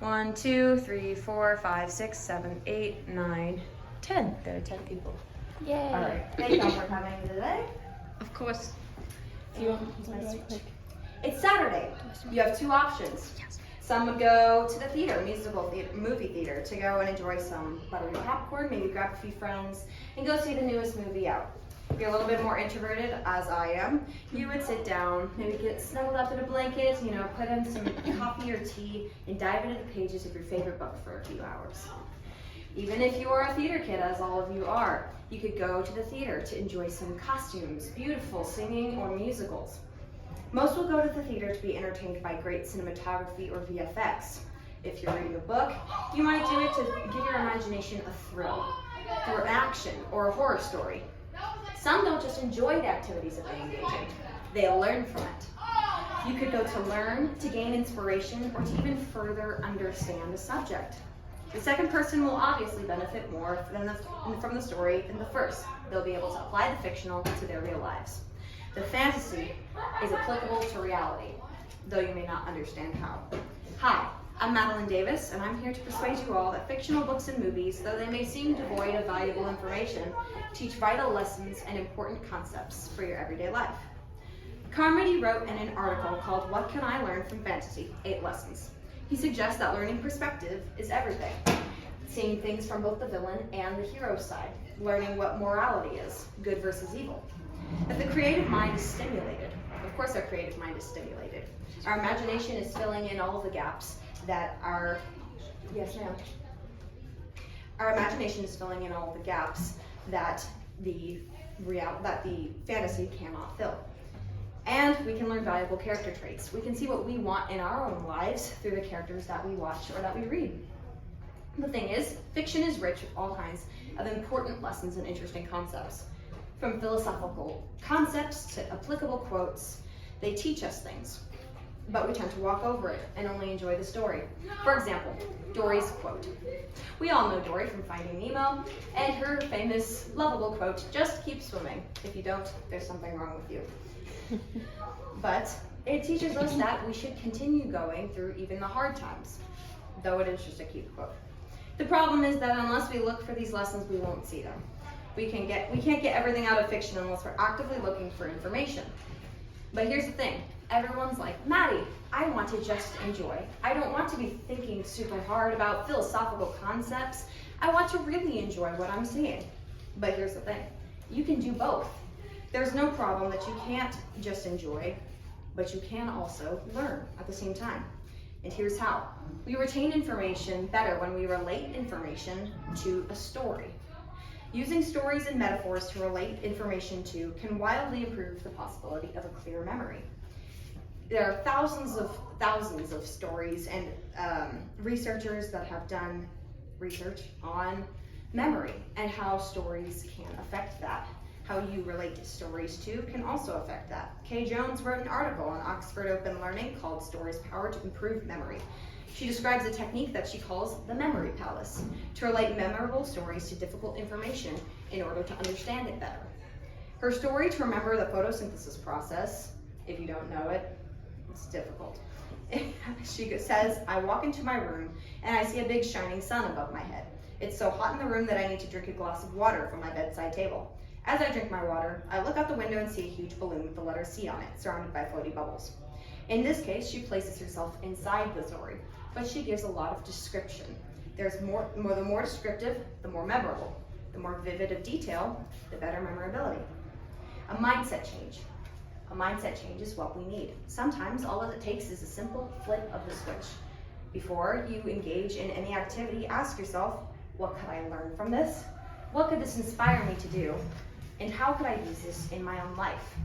1, 2, 3, 4, 5, 6, 7, 8, 9, 10. There are 10 people. Yay! All right. Thank you all for coming today. Of course. It's Saturday. You have two options. Some would go to the theater, movie theater, to go and enjoy some buttery popcorn, maybe grab a few friends, and go see the newest movie out. If you're a little bit more introverted, as I am, you would sit down, maybe get snuggled up in a blanket, put in some coffee or tea, and dive into the pages of your favorite book for a few hours. Even if you are a theater kid, as all of you are, you could go to the theater to enjoy some costumes, beautiful singing, or musicals. Most will go to the theater to be entertained by great cinematography or VFX. If you're reading a book, you might do it to give your imagination a thrill, through action or a horror story. Some don't just enjoy the activities that they engage in, they learn from it. You could go to learn, to gain inspiration, or to even further understand the subject. The second person will obviously benefit more from the story than the first. They'll be able to apply the fictional to their real lives. The fantasy is applicable to reality, though you may not understand how. Hi, I'm Madeline Davis, and I'm here to persuade you all that fictional books and movies, though they may seem devoid of valuable information, teach vital lessons and important concepts for your everyday life. Carmody wrote in an article called "What Can I Learn from Fantasy? 8 Lessons." He suggests that learning perspective is everything, seeing things from both the villain and the hero's side, learning what morality is, good versus evil. That the creative mind is stimulated. Of course our creative mind is stimulated. Our imagination is filling in all of the gaps that our, yes ma'am. Our imagination is filling in all of the gaps that the fantasy cannot fill. And we can learn valuable character traits. We can see what we want in our own lives through the characters that we watch or that we read. The thing is, fiction is rich with all kinds of important lessons and interesting concepts. From philosophical concepts to applicable quotes, they teach us things, but we tend to walk over it and only enjoy the story. For example, Dory's quote. We all know Dory from Finding Nemo, and her famous, lovable quote, "Just keep swimming. If you don't, there's something wrong with you." But it teaches us that we should continue going through even the hard times, though it is just a cute quote. The problem is that unless we look for these lessons, we won't see them. We can't get everything out of fiction unless we're actively looking for information. But here's the thing, everyone's like, "Maddie, I want to just enjoy. I don't want to be thinking super hard about philosophical concepts. I want to really enjoy what I'm seeing." But here's the thing, you can do both. There's no problem that you can't just enjoy, but you can also learn at the same time. And here's how. We retain information better when we relate information to a story. Using stories and metaphors to relate information to can wildly improve the possibility of a clear memory. There are thousands of stories and researchers that have done research on memory and how stories can affect that. How you relate stories to can also affect that. Kay Jones wrote an article on Oxford Open Learning called "Stories' Power to Improve Memory." She describes a technique that she calls the memory palace, to relate memorable stories to difficult information in order to understand it better. Her story to remember the photosynthesis process, if you don't know it, it's difficult. She says, "I walk into my room and I see a big shining sun above my head. It's so hot in the room that I need to drink a glass of water from my bedside table. As I drink my water, I look out the window and see a huge balloon with the letter C on it, surrounded by floaty bubbles." In this case, she places herself inside the story, but she gives a lot of description. The more descriptive, the more memorable. The more vivid of detail, the better memorability. A mindset change. A mindset change is what we need. Sometimes all that it takes is a simple flip of the switch. Before you engage in any activity, ask yourself, what could I learn from this? What could this inspire me to do? And how could I use this in my own life?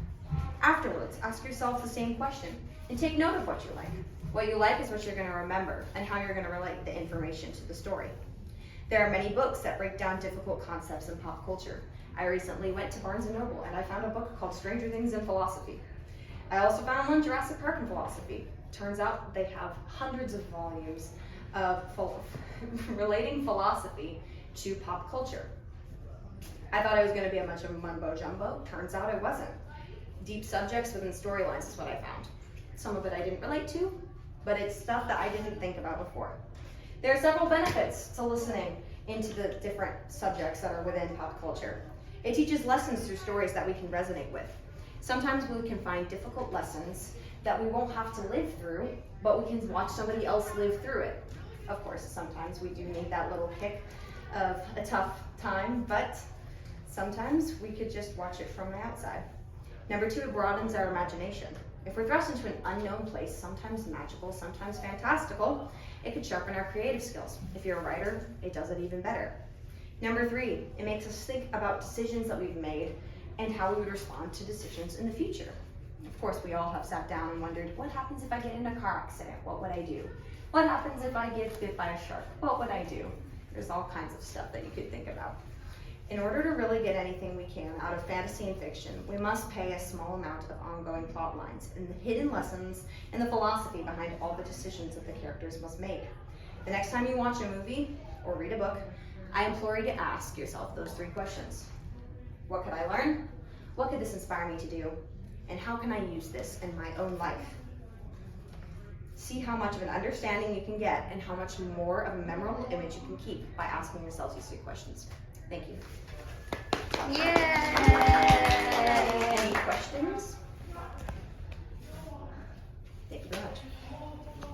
Afterwards, ask yourself the same question and take note of what you like. What you like is what you're going to remember and how you're going to relate the information to the story. There are many books that break down difficult concepts in pop culture. I recently went to Barnes & Noble and I found a book called "Stranger Things in Philosophy." I also found one, Jurassic Park in Philosophy. Turns out they have hundreds of volumes of relating philosophy to pop culture. I thought it was going to be a bunch of mumbo jumbo. Turns out it wasn't. Deep subjects within storylines is what I found. Some of it I didn't relate to, but it's stuff that I didn't think about before. There are several benefits to listening into the different subjects that are within pop culture. It teaches lessons through stories that we can resonate with. Sometimes we can find difficult lessons that we won't have to live through, but we can watch somebody else live through it. Of course, sometimes we do need that little kick of a tough time, but sometimes we could just watch it from the outside. Number 2, it broadens our imagination. If we're thrust into an unknown place, sometimes magical, sometimes fantastical, it could sharpen our creative skills. If you're a writer, it does it even better. Number 3, it makes us think about decisions that we've made and how we would respond to decisions in the future. Of course, we all have sat down and wondered, what happens if I get in a car accident? What would I do? What happens if I get bit by a shark? What would I do? There's all kinds of stuff that you could think about. In order to really get anything we can out of fantasy and fiction, we must pay a small amount of ongoing plot lines and the hidden lessons and the philosophy behind all the decisions that the characters must make. The next time you watch a movie or read a book, I implore you to ask yourself those 3 questions. What could I learn? What could this inspire me to do? And how can I use this in my own life? See how much of an understanding you can get and how much more of a memorable image you can keep by asking yourselves these 3 questions. Thank you. Yeah.